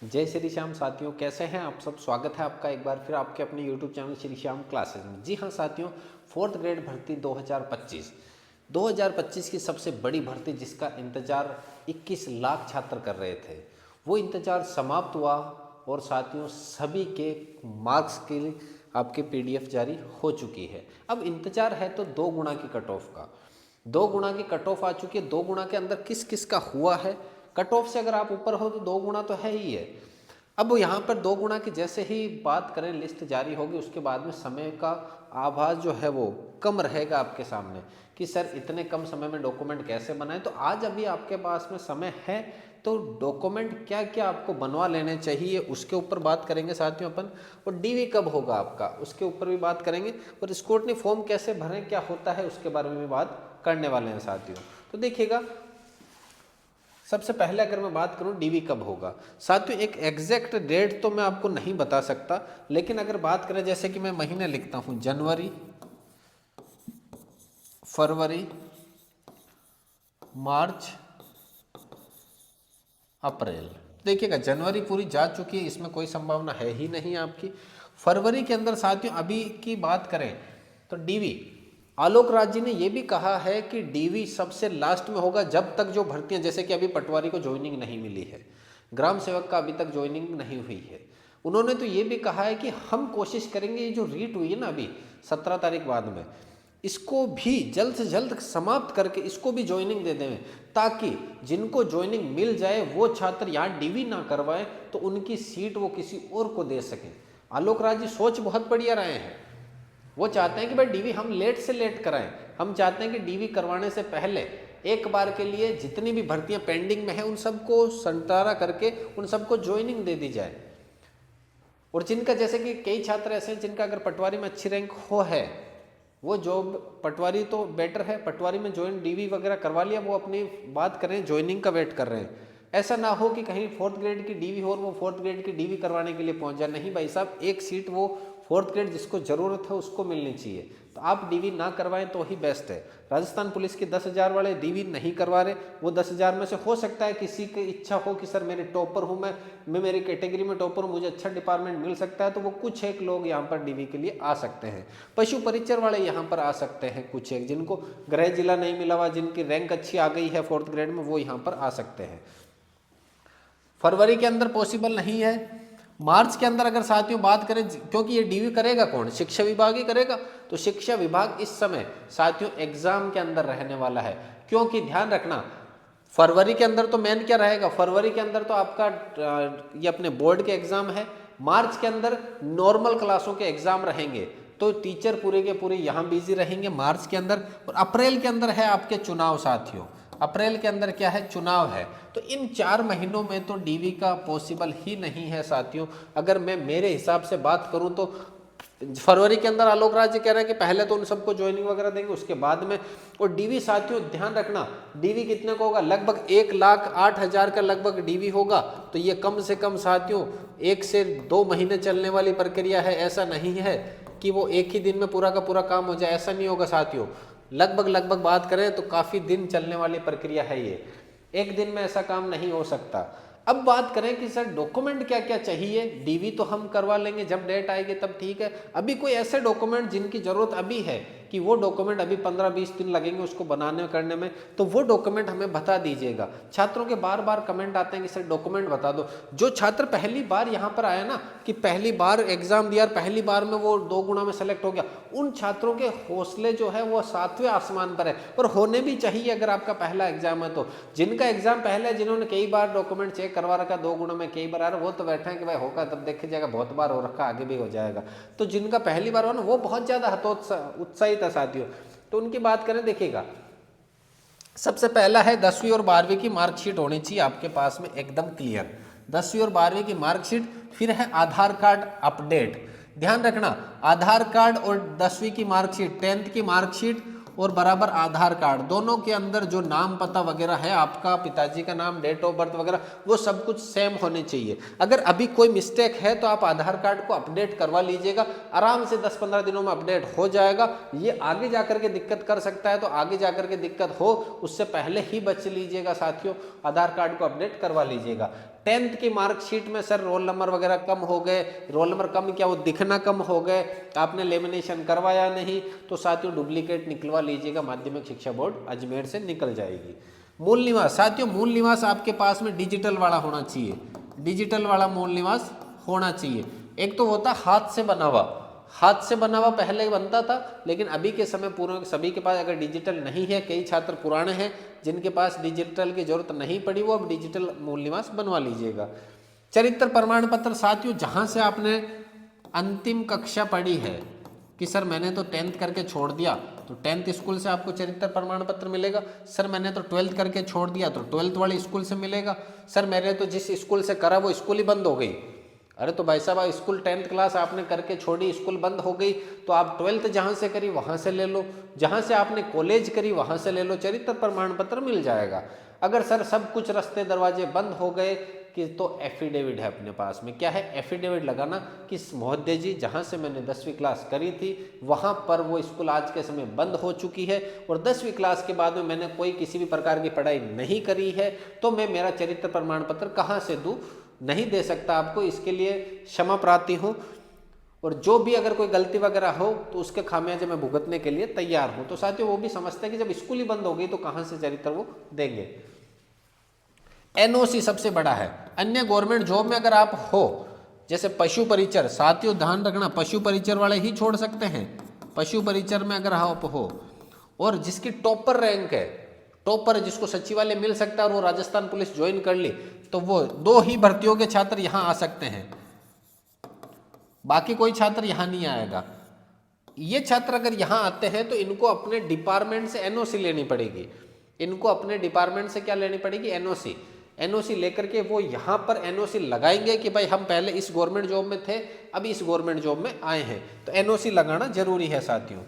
जय श्री श्याम साथियों, कैसे हैं आप सब। स्वागत है आपका एक बार फिर आपके अपने YouTube channel Shri Shyam classes में। जी हाँ साथियों, 4th ग्रेड भर्ती 2025 की सबसे बड़ी भर्ती जिसका इंतजार 21 लाख छात्र कर रहे थे, वो इंतजार समाप्त हुआ और साथियों सभी के मार्क्स के आपके PDF जारी हो चुकी है। अब इंतजार है तो 2 गुना की कट ऑफ का, 2 गुना की कट ऑफ आ चुकी है। 2 गुना के अंदर किस किस का हुआ है, कट ऑफ से अगर आप ऊपर हो तो 2 गुना तो है ही है। अब यहाँ पर 2 गुना की जैसे ही बात करें, लिस्ट जारी होगी उसके बाद में समय का आभास जो है वो कम रहेगा आपके सामने कि सर इतने कम समय में डॉक्यूमेंट कैसे बनाएं। तो आज अभी आपके पास में समय है तो डॉक्यूमेंट क्या क्या आपको बनवा लेने चाहिए उसके ऊपर बात करेंगे साथियों अपन। और डीवी कब होगा आपका उसके ऊपर भी बात करेंगे, और स्क्रूटनी फॉर्म कैसे भरें, क्या होता है उसके बारे में भी बात करने वाले हैं साथियों। तो देखिएगा, सबसे पहले अगर मैं बात करूं डीवी कब होगा साथियों, एक एग्जैक्ट डेट तो मैं आपको नहीं बता सकता, लेकिन अगर बात करें जैसे कि मैं महीने लिखता हूं जनवरी, फरवरी, मार्च, अप्रैल। देखिएगा जनवरी पूरी जा चुकी है, इसमें कोई संभावना है ही नहीं आपकी। फरवरी के अंदर साथियों अभी की बात करें तो डीवी, आलोक राज जी ने यह भी कहा है कि डीवी सबसे लास्ट में होगा जब तक जो भर्तियां, जैसे कि अभी पटवारी को ज्वाइनिंग नहीं मिली है, ग्राम सेवक का अभी तक ज्वाइनिंग नहीं हुई है। उन्होंने तो ये भी कहा है कि हम कोशिश करेंगे ये जो रीट हुई है ना अभी 17 तारीख बाद में, इसको भी जल्द से जल्द समाप्त करके इसको भी ज्वाइनिंग दे दें, ताकि जिनको ज्वाइनिंग मिल जाए वो छात्र यहाँ डीवी ना करवाएं तो उनकी सीट वो किसी और को दे सकें। आलोक राज जी सोच बहुत बढ़िया रहे हैं, वो चाहते हैं कि भाई डीवी हम लेट से लेट कराएं। हम चाहते हैं कि डीवी करवाने से पहले एक बार के लिए जितनी भी भर्तियां पेंडिंग में है उन सबको संटारा करके उन सबको ज्वाइनिंग दे दी जाए। और जिनका जैसे कि कई छात्र ऐसे हैं जिनका अगर पटवारी में अच्छी रैंक हो है, वो जॉब पटवारी तो बेटर है, पटवारी में ज्वाइन डीवी वगैरह करवा लिया, वो अपनी बात करें ज्वाइनिंग का वेट कर रहे हैं। ऐसा ना हो कि कहीं 4th ग्रेड की डीवी हो और वो 4th ग्रेड की डीवी करवाने के लिए पहुंच जाए। नहीं भाई साहब, एक सीट वो 4th ग्रेड जिसको ज़रूरत है उसको मिलनी चाहिए, तो आप डीवी ना करवाएं तो ही बेस्ट है। राजस्थान पुलिस के 10,000 वाले डीवी नहीं करवा रहे, वो 10,000 में से हो सकता है किसी की इच्छा हो कि सर मेरे टॉपर हूँ, मैं मेरी कैटेगरी में टॉपर हूँ, मुझे अच्छा डिपार्टमेंट मिल सकता है, तो वो कुछ एक लोग यहाँ पर डीवी के लिए आ सकते हैं। पशु परिचर वाले यहाँ पर आ सकते हैं, कुछ एक जिनको गृह जिला नहीं मिला हुआ, जिनकी रैंक अच्छी आ गई है 4th ग्रेड में, वो यहाँ पर आ सकते हैं। फरवरी के अंदर पॉसिबल नहीं है। मार्च के अंदर अगर साथियों बात करें, क्योंकि ये डीवी करेगा कौन, शिक्षा विभाग ही करेगा, तो शिक्षा विभाग इस समय साथियों एग्जाम के अंदर रहने वाला है। क्योंकि ध्यान रखना, फरवरी के अंदर तो मेन क्या रहेगा, फरवरी के अंदर तो आपका ये अपने बोर्ड के एग्जाम है, मार्च के अंदर नॉर्मल क्लासों के एग्जाम रहेंगे, तो टीचर पूरे के पूरे यहाँ बिजी रहेंगे मार्च के अंदर। और अप्रैल के अंदर है आपके चुनाव साथियों, अप्रैल के अंदर क्या है, चुनाव है। तो इन 4 महीनों में तो डीवी का पॉसिबल ही नहीं है साथियों। अगर मैं मेरे हिसाब से बात करूं तो फरवरी के अंदर आलोक राज जी कह रहे हैं कि पहले तो उन सबको ज्वाइनिंग वगैरह देंगे, उसके बाद में। और डीवी साथियों ध्यान रखना, डीवी कितने को होगा, लगभग 1,08,000 का लगभग डीवी होगा। तो ये कम से कम साथियों 1 से 2 महीने चलने वाली प्रक्रिया है। ऐसा नहीं है कि वो एक ही दिन में पूरा का पूरा काम हो जाए, ऐसा नहीं होगा साथियों। लगभग बात करें तो काफ़ी दिन चलने वाली प्रक्रिया है ये, एक दिन में ऐसा काम नहीं हो सकता। अब बात करें कि सर डॉक्यूमेंट क्या क्या चाहिए, डीवी तो हम करवा लेंगे जब डेट आएगी तब ठीक है। अभी कोई ऐसे डॉक्यूमेंट जिनकी ज़रूरत अभी है कि वो डॉक्यूमेंट अभी 15-20 दिन लगेंगे उसको बनाने करने में, तो वो डॉक्यूमेंट हमें बता दीजिएगा। छात्रों के बार बार कमेंट आते हैं कि सर डॉक्यूमेंट बता दो। जो छात्र पहली बार यहाँ पर आया ना, कि पहली बार एग्जाम दिया और पहली बार में वो 2 गुना में सेलेक्ट हो गया, उन छात्रों के हौसले जो है वो 7वें आसमान पर है, और होने भी चाहिए अगर आपका पहला एग्जाम है तो। जिनका एग्जाम पहले है, जिन्होंने कई बार डॉक्यूमेंट चेक करवा रखा 2 गुणों में, कई बार आ रहा, वो तो बैठे हैं कि भाई होगा तब देखे जाएगा, बहुत बार हो रखा, आगे भी हो जाएगा। तो जिनका पहली बार हो ना, वो बहुत ज़्यादा उत्साहित है साथियों। तो उनकी बात करें, देखिएगा सबसे पहला है 10वीं और 12वीं की मार्कशीट होनी चाहिए आपके पास में एकदम क्लियर, 10वीं और 12वीं की मार्कशीट। फिर है आधार कार्ड अपडेट, ध्यान रखना आधार कार्ड और 10वीं की मार्कशीट, 10th की मार्कशीट और बराबर आधार कार्ड, दोनों के अंदर जो नाम पता वगैरह है आपका, पिताजी का नाम, डेट ऑफ बर्थ वगैरह, वो सब कुछ सेम होने चाहिए। अगर अभी कोई मिस्टेक है तो आप आधार कार्ड को अपडेट करवा लीजिएगा, आराम से 10-15 दिनों में अपडेट हो जाएगा। ये आगे जाकर के दिक्कत कर सकता है, तो आगे जाकर के दिक्कत हो उससे पहले ही बच लीजिएगा साथियों, आधार कार्ड को अपडेट करवा लीजिएगा। 10th की मार्कशीट में सर रोल नंबर वगैरह कम हो गए, रोल नंबर कम क्या वो दिखना कम हो गए, आपने लेमिनेशन करवाया नहीं, तो साथियों डुप्लीकेट निकलवा लीजिएगा, माध्यमिक शिक्षा बोर्ड अजमेर से निकल जाएगी। मूल निवास, साथियों मूल निवास आपके पास में डिजिटल वाला होना चाहिए, डिजिटल वाला मूल निवास होना चाहिए। एक तो होता हाथ से बना हुआ, हाथ से बना हुआ पहले बनता था, लेकिन अभी के समय पूर्ण सभी के पास अगर डिजिटल नहीं है, कई छात्र पुराने हैं जिनके पास डिजिटल की जरूरत नहीं पड़ी, वो अब डिजिटल मूल निवास बनवा लीजिएगा। चरित्र प्रमाण पत्र, साथियों जहां से आपने अंतिम कक्षा पढ़ी है कि सर मैंने तो 10th करके छोड़ दिया, तो 10th स्कूल से आपको चरित्र प्रमाण पत्र मिलेगा। सर मैंने तो 12th करके छोड़ दिया, तो 12th वाले स्कूल से मिलेगा। सर मैंने तो जिस स्कूल से करा वो स्कूल ही बंद हो गई, अरे तो भाई साहब स्कूल 10th क्लास आपने करके छोड़ी, स्कूल बंद हो गई, तो आप 12th जहाँ से करी वहाँ से ले लो, जहाँ से आपने कॉलेज करी वहाँ से ले लो, चरित्र प्रमाण पत्र मिल जाएगा। अगर सर सब कुछ रास्ते दरवाजे बंद हो गए कि तो एफिडेविट है अपने पास में, क्या है एफिडेविट लगाना कि महोदय जी जहाँ से मैंने 10वीं क्लास करी थी वहाँ पर वो स्कूल आज के समय बंद हो चुकी है और 10वीं क्लास के बाद में मैंने कोई किसी भी प्रकार की पढ़ाई नहीं करी है, तो मैं मेरा चरित्र प्रमाण पत्र कहाँ से दूँ, नहीं दे सकता आपको, इसके लिए क्षमा प्रार्थी हूँ। और जो भी अगर कोई गलती वगैरह हो तो उसके खामियाजे मैं भुगतने के लिए तैयार हूँ। तो साथियों वो भी समझते हैं कि जब स्कूल ही बंद हो गई तो कहाँ से चरित्र वो देंगे। एनओसी सबसे बड़ा है। अन्य गवर्नमेंट जॉब में अगर आप हो, जैसे पशु परिचर, साथियों ध्यान रखना पशु परिचर वाले ही छोड़ सकते हैं, पशु परिचर में अगर आप हो और जिसकी टॉपर रैंक है, टॉपर जिसको सचिवालय मिल सकता है और वो राजस्थान पुलिस ज्वाइन कर ली, तो वो 2 ही भर्तियों के छात्र यहाँ आ सकते हैं, बाकी कोई छात्र यहाँ नहीं आएगा। ये छात्र अगर यहाँ आते हैं तो इनको अपने डिपार्टमेंट से एनओसी लेनी पड़ेगी, इनको अपने डिपार्टमेंट से क्या लेनी पड़ेगी, एनओसी। एनओसी लेकर के वो यहाँ पर एनओसी लगाएंगे कि भाई हम पहले इस गवर्नमेंट जॉब में थे, अब इस गवर्नमेंट जॉब में आए हैं, तो एनओसी लगाना जरूरी है साथियों।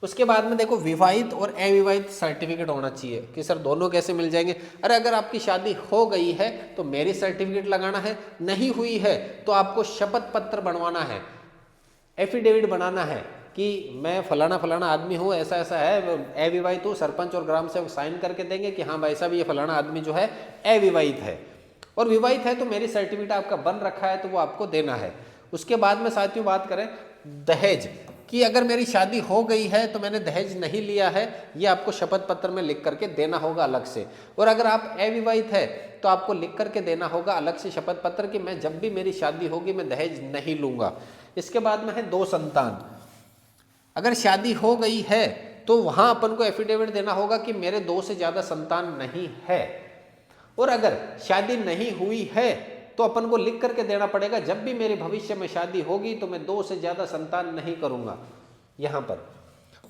उसके बाद में देखो विवाहित और अविवाहित सर्टिफिकेट होना चाहिए कि सर दोनों कैसे मिल जाएंगे। अरे अगर आपकी शादी हो गई है तो मैरिज सर्टिफिकेट लगाना है, नहीं हुई है तो आपको शपथ पत्र बनवाना है, एफिडेविट बनाना है कि मैं फलाना फलाना आदमी हूँ, ऐसा ऐसा है, अविवाहित हूँ, सरपंच और ग्राम सेवक साइन करके देंगे कि हाँ भाई साहब ये फलाना आदमी जो है अविवाहित है, और विवाहित है तो मैरिज सर्टिफिकेट आपका बन रखा है तो वो आपको देना है। उसके बाद में साथियों बात करें दहेज कि अगर मेरी शादी हो गई है तो मैंने दहेज नहीं लिया है, ये आपको शपथ पत्र में लिख करके देना होगा अलग से। और अगर आप अविवाहित है तो आपको लिख करके देना होगा अलग से शपथ पत्र कि मैं जब भी मेरी शादी होगी मैं दहेज नहीं लूंगा। इसके बाद में है 2 संतान, अगर शादी हो गई है तो वहां अपन को एफिडेविट देना होगा कि मेरे 2 से ज्यादा संतान नहीं है। और अगर शादी नहीं हुई है तो अपन को लिख करके देना पड़ेगा जब भी मेरे भविष्य में शादी होगी तो मैं 2 से ज्यादा संतान नहीं करूंगा। यहाँ पर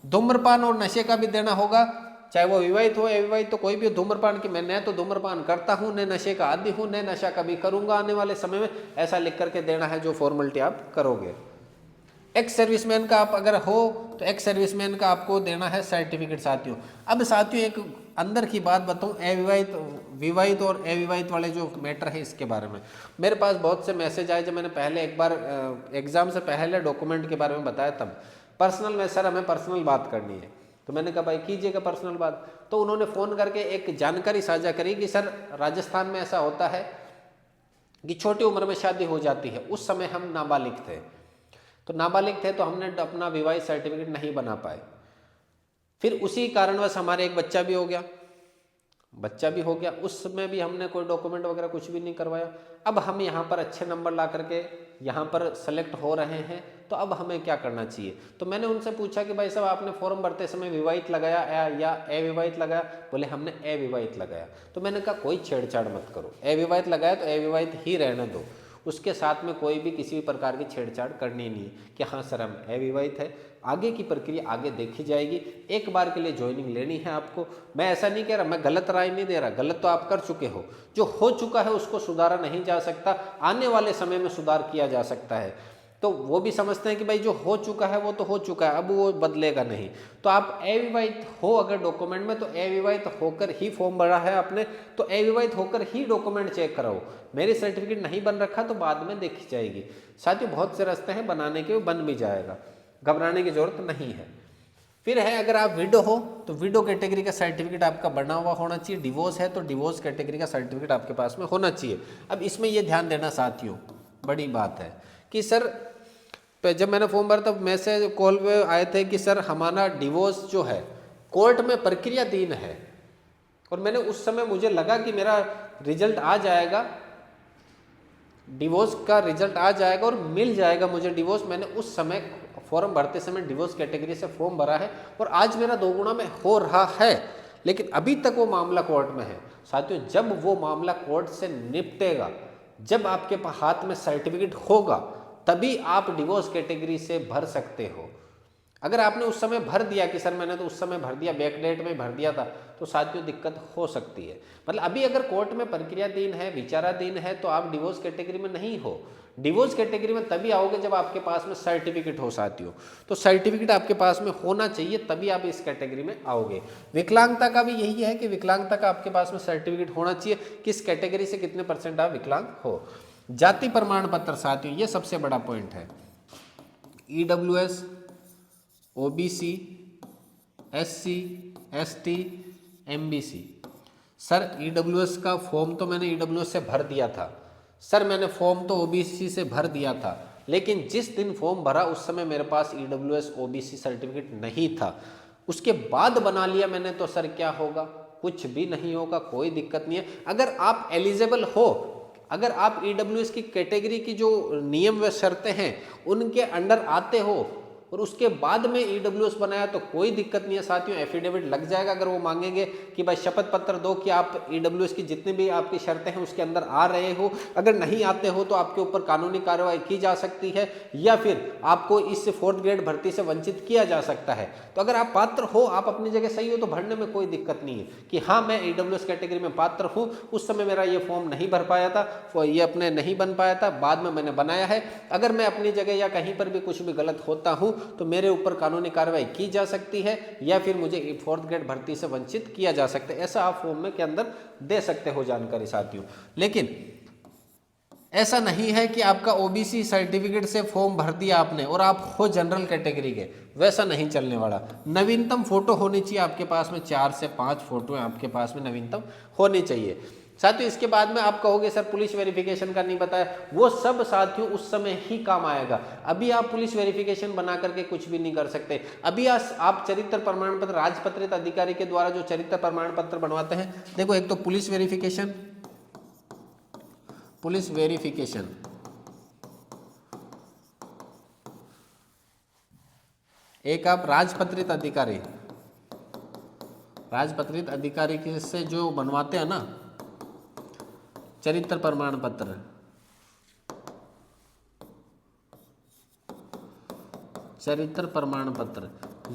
धूम्रपान और नशे का भी देना होगा, चाहे वो विवाहित हो अविवाहित, तो कोई भी धूम्रपान की मैं न तो धूम्रपान करता हूँ, न नशे का आदी हूँ, न नशा कभी करूंगा आने वाले समय में, ऐसा लिख करके देना है जो फॉर्मेलिटी आप करोगे। एक्स सर्विसमैन का आप अगर हो तो एक्स सर्विसमैन का आपको देना है सर्टिफिकेट साथियों। अब साथियों एक अंदर की बात बताऊं, अविवाहित विवाहित और अविवाहित वाले जो मैटर है इसके बारे में मेरे पास बहुत से मैसेज आए। जब मैंने पहले एक बार एग्जाम से पहले डॉक्यूमेंट के बारे में बताया तब पर्सनल में सर हमें पर्सनल बात करनी है, तो मैंने कहा भाई कीजिएगा पर्सनल बात। तो उन्होंने फ़ोन करके एक जानकारी साझा करी कि सर राजस्थान में ऐसा होता है कि छोटी उम्र में शादी हो जाती है। उस समय हम नाबालिग थे, तो नाबालिग थे तो हमने अपना विवाहित सर्टिफिकेट नहीं बना पाए, फिर उसी कारणवश हमारे एक बच्चा भी हो गया, उसमें भी हमने कोई डॉक्यूमेंट वगैरह कुछ भी नहीं करवाया। अब हम यहाँ पर अच्छे नंबर ला करके यहाँ पर सेलेक्ट हो रहे हैं, तो अब हमें क्या करना चाहिए। तो मैंने उनसे पूछा कि भाई साहब आपने फॉर्म भरते समय विवाहित लगाया या अविवाहित लगाया, बोले हमने अविवाहित लगाया। तो मैंने कहा कोई छेड़छाड़ मत करो, अविवाहित लगाया तो अविवाहित ही रहने दो, उसके साथ में कोई भी किसी भी प्रकार की छेड़छाड़ करनी नहीं कि हाँ सर हम अविवाहित है, आगे की प्रक्रिया आगे देखी जाएगी, एक बार के लिए ज्वाइनिंग लेनी है आपको। मैं ऐसा नहीं कह रहा, मैं गलत राय नहीं दे रहा, गलत तो आप कर चुके हो, जो हो चुका है उसको सुधारा नहीं जा सकता, आने वाले समय में सुधार किया जा सकता है। तो वो भी समझते हैं कि भाई जो हो चुका है वो तो हो चुका है, अब वो बदलेगा नहीं। तो आप अविवाहित हो अगर डॉक्यूमेंट में, तो अविवाहित होकर ही फॉर्म भरा है आपने, तो अविवाहित होकर ही डॉक्यूमेंट चेक कराओ। मेरी सर्टिफिकेट नहीं बन रखा तो बाद में देखी जाएगी। साथियों बहुत से रास्ते हैं बनाने के, बन भी जाएगा, घबराने की जरूरत नहीं है। फिर है अगर आप विडो हो तो विडो कैटेगरी का सर्टिफिकेट आपका बना हुआ होना चाहिए। डिवोर्स है तो डिवोर्स कैटेगरी का सर्टिफिकेट आपके पास में होना चाहिए। अब इसमें ये ध्यान देना साथियों, बड़ी बात है कि सर जब मैंने फॉर्म भरा तब मैसेज कॉल पे आए थे कि सर हमारा डिवोर्स जो है कोर्ट में प्रक्रियाधीन है, और मैंने उस समय मुझे लगा कि मेरा रिजल्ट आ जाएगा, डिवोर्स का रिजल्ट आ जाएगा और मिल जाएगा मुझे डिवोर्स। मैंने उस समय फॉर्म भरते समय डिवोर्स कैटेगरी से फॉर्म भरा है और आज मेरा 2 गुना में हो रहा है, लेकिन अभी तक वो मामला कोर्ट में है। साथियों जब वो मामला कोर्ट से निपटेगा, जब आपके हाथ में सर्टिफिकेट होगा, तभी आप डिवोर्स कैटेगरी से भर सकते हो। अगर आपने उस समय भर दिया कि सर मैंने तो उस समय भर दिया, बैकडेट में भर दिया था, तो साथियों दिक्कत हो सकती है। मतलब अभी अगर कोर्ट में प्रक्रियाधीन है, विचाराधीन है, तो आप डिवोर्स कैटेगरी में नहीं हो। डिवोर्स कैटेगरी में तभी आओगे जब आपके पास में सर्टिफिकेट हो साथियों। तो सर्टिफिकेट आपके पास में होना चाहिए, तभी आप इस कैटेगरी में आओगे। विकलांगता का भी यही है कि विकलांगता का आपके पास में सर्टिफिकेट होना चाहिए, किस कैटेगरी से कितने % आप विकलांग हो। जाति प्रमाण पत्र साथियों, ये सबसे बड़ा पॉइंट है। EWS, OBC, SC, ST, MBC। Sir EWS का फॉर्म तो मैंने EWS से भर दिया था, सर मैंने फॉर्म तो OBC से भर दिया था, लेकिन जिस दिन फॉर्म भरा उस समय मेरे पास EWS OBC सर्टिफिकेट नहीं था, उसके बाद बना लिया मैंने, तो सर क्या होगा? कुछ भी नहीं होगा, कोई दिक्कत नहीं है। अगर आप एलिजिबल हो, अगर आप EWS की कैटेगरी की जो नियम व शर्तें हैं उनके अंडर आते हो और उसके बाद में EWS बनाया, तो कोई दिक्कत नहीं है साथियों। एफिडेविट लग जाएगा। अगर वो मांगेंगे कि भाई शपथ पत्र दो कि आप EWS की जितनी भी आपकी शर्तें हैं उसके अंदर आ रहे हो, अगर नहीं आते हो तो आपके ऊपर कानूनी कार्रवाई की जा सकती है, या फिर आपको इस 4th ग्रेड भर्ती से वंचित किया जा सकता है। तो अगर आप पात्र हो, आप अपनी जगह सही हो, तो भरने में कोई दिक्कत नहीं है कि हाँ मैं EWS कैटेगरी में पात्र हूँ, उस समय मेरा ये फॉर्म नहीं भर पाया था, ये अपने नहीं बन पाया था, बाद में मैंने बनाया है। अगर मैं अपनी जगह या कहीं पर भी कुछ भी गलत होता हूँ तो मेरे ऊपर कानूनी कार्रवाई की जा सकती है, या फिर मुझे 4th ग्रेड भर्ती से वंचित किया जा सकता है। ऐसा आप फॉर्म में के अंदर दे सकते हो जानकारी साथियों। लेकिन ऐसा नहीं है कि आपका OBC सर्टिफिकेट से फॉर्म भर दिया आपने और आप हो जनरल कैटेगरी के, वैसा नहीं चलने वाला। नवीनतम फोटो होनी चाहिए आपके पास में, 4 से 5 फोटो आपके पास में नवीनतम होनी चाहिए साथियों। इसके बाद में आप कहोगे सर पुलिस वेरिफिकेशन का नहीं बताया, वो सब साथियों उस समय ही काम आएगा। अभी आप पुलिस वेरिफिकेशन बना करके कुछ भी नहीं कर सकते। अभी आप चरित्र प्रमाण पत्र, राजपत्रित अधिकारी के द्वारा जो चरित्र प्रमाण पत्र बनवाते हैं, देखो एक तो पुलिस वेरिफिकेशन, एक आप राजपत्रित अधिकारी से जो बनवाते हैं ना चरित्र प्रमाण पत्र,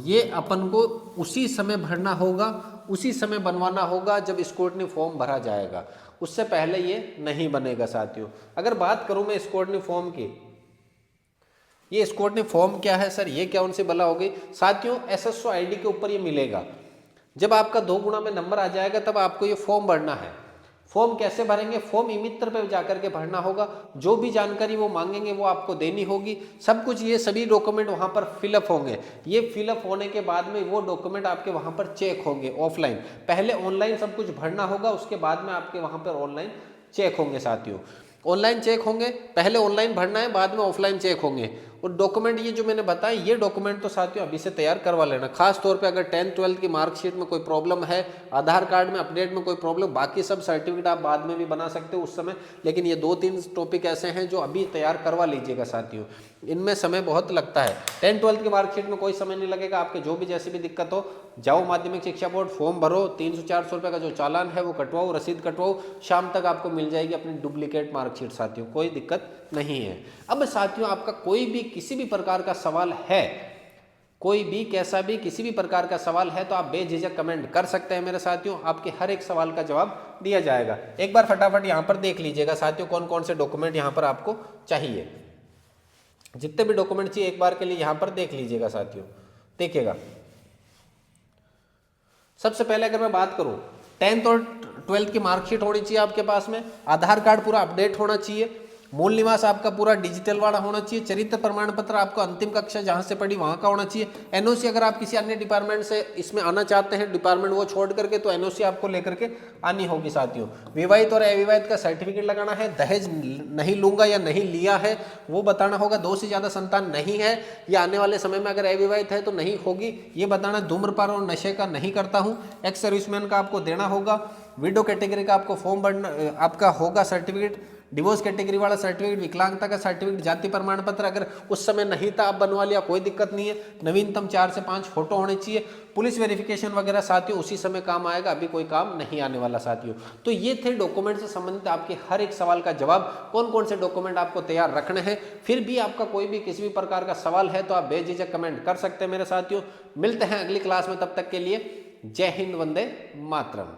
ये अपन को उसी समय भरना होगा, उसी समय बनवाना होगा जब स्क्रूटनी फॉर्म भरा जाएगा, उससे पहले ये नहीं बनेगा साथियों। अगर बात करूं मैं स्क्रूटनी फॉर्म की, ये स्क्रूटनी फॉर्म क्या है सर, ये क्या उनसे भला हो गई साथियों? SSO ID के ऊपर ये मिलेगा। जब आपका 2 गुना में नंबर आ जाएगा तब आपको ये फॉर्म भरना है। फॉर्म कैसे भरेंगे? फॉर्म ई-मित्र पे जाकर के भरना होगा। जो भी जानकारी वो मांगेंगे वो आपको देनी होगी। सब कुछ, ये सभी डॉक्यूमेंट वहाँ पर फिलअप होंगे। ये फिलअप होने के बाद में वो डॉक्यूमेंट आपके वहाँ पर चेक होंगे ऑफलाइन। पहले ऑनलाइन सब कुछ भरना होगा, उसके बाद में आपके वहाँ पर ऑनलाइन चेक होंगे साथियों। ऑनलाइन चेक होंगे, पहले ऑनलाइन भरना है, बाद में ऑफलाइन चेक होंगे। और डॉक्यूमेंट ये जो मैंने बताया, ये डॉक्यूमेंट तो साथियों अभी से तैयार करवा लेना। खास तौर पे अगर 10th 12th की मार्कशीट में कोई प्रॉब्लम है, आधार कार्ड में अपडेट में कोई प्रॉब्लम, बाकी सब सर्टिफिकेट आप बाद में भी बना सकते हो उस समय, लेकिन ये 2-3 टॉपिक ऐसे हैं जो अभी तैयार करवा लीजिएगा साथियों। इनमें समय बहुत लगता है। 10th 12th की मार्कशीट में कोई समय नहीं लगेगा। आपके जो भी जैसी भी दिक्कत हो, जाओ माध्यमिक शिक्षा बोर्ड, फॉर्म भरो, 300-400 रुपये का जो चालान है वो कटवाओ, रसीद कटवाओ, शाम तक आपको मिल जाएगी अपनी डुप्लीकेट मार्कशीट साथियों, कोई दिक्कत नहीं है। अब साथियों आपका कोई भी किसी भी प्रकार का सवाल है, कोई भी कैसा भी किसी भी प्रकार का सवाल है, तो आप बेझिझक कमेंट कर सकते हैं मेरे साथियों। आपके हर एक सवाल का जवाब दिया जाएगा। एक बार फटाफट यहाँ पर देख लीजिएगा साथियों कौन कौन से डॉक्यूमेंट यहाँ पर आपको चाहिए। जितने भी डॉक्यूमेंट चाहिए एक बार के लिए यहाँ पर देख लीजिएगा साथियों। देखिएगा, सबसे पहले अगर मैं बात करूं, 10th और 12th की मार्कशीट होनी चाहिए आपके पास में, आधार कार्ड पूरा अपडेट होना चाहिए, मूल निवास आपका पूरा डिजिटल वाला होना चाहिए। चरित्र प्रमाण पत्र आपको अंतिम कक्षा जहां से पढ़ी वहां का होना चाहिए। एनओसी अगर आप किसी अन्य डिपार्टमेंट से इसमें आना चाहते हैं, डिपार्टमेंट वो छोड़ करके, तो एनओसी आपको लेकर के आनी होगी साथियों। विवाहित और अविवाहित का सर्टिफिकेट लगाना है। दहेज नहीं लूंगा या नहीं लिया है वो बताना होगा। 2 से ज्यादा संतान नहीं है या आने वाले समय में अगर अविवाहित है तो नहीं होगी ये बताना। धूम्रपान और नशे का नहीं करता हूं, एक्स सर्विसमैन का आपको देना होगा। विडो कैटेगरी का आपको फॉर्म भरना आपका होगा सर्टिफिकेट। डिवोर्स कैटेगरी वाला सर्टिफिकेट, विकलांगता का सर्टिफिकेट, जाति प्रमाण पत्र अगर उस समय नहीं था आप बनवा लिया कोई दिक्कत नहीं है। नवीनतम 4 से 5 फोटो होने चाहिए। पुलिस वेरिफिकेशन वगैरह साथियों उसी समय काम आएगा, अभी कोई काम नहीं आने वाला साथियों। तो ये थे डॉक्यूमेंट से संबंधित आपके हर एक सवाल का जवाब, कौन कौन से डॉक्यूमेंट आपको तैयार रखने हैं। फिर भी आपका कोई भी किसी भी प्रकार का सवाल है तो आप बेझिझक कमेंट कर सकते हैं मेरे साथियों। मिलते हैं अगली क्लास में, तब तक के लिए जय हिंद, वंदे मातरम।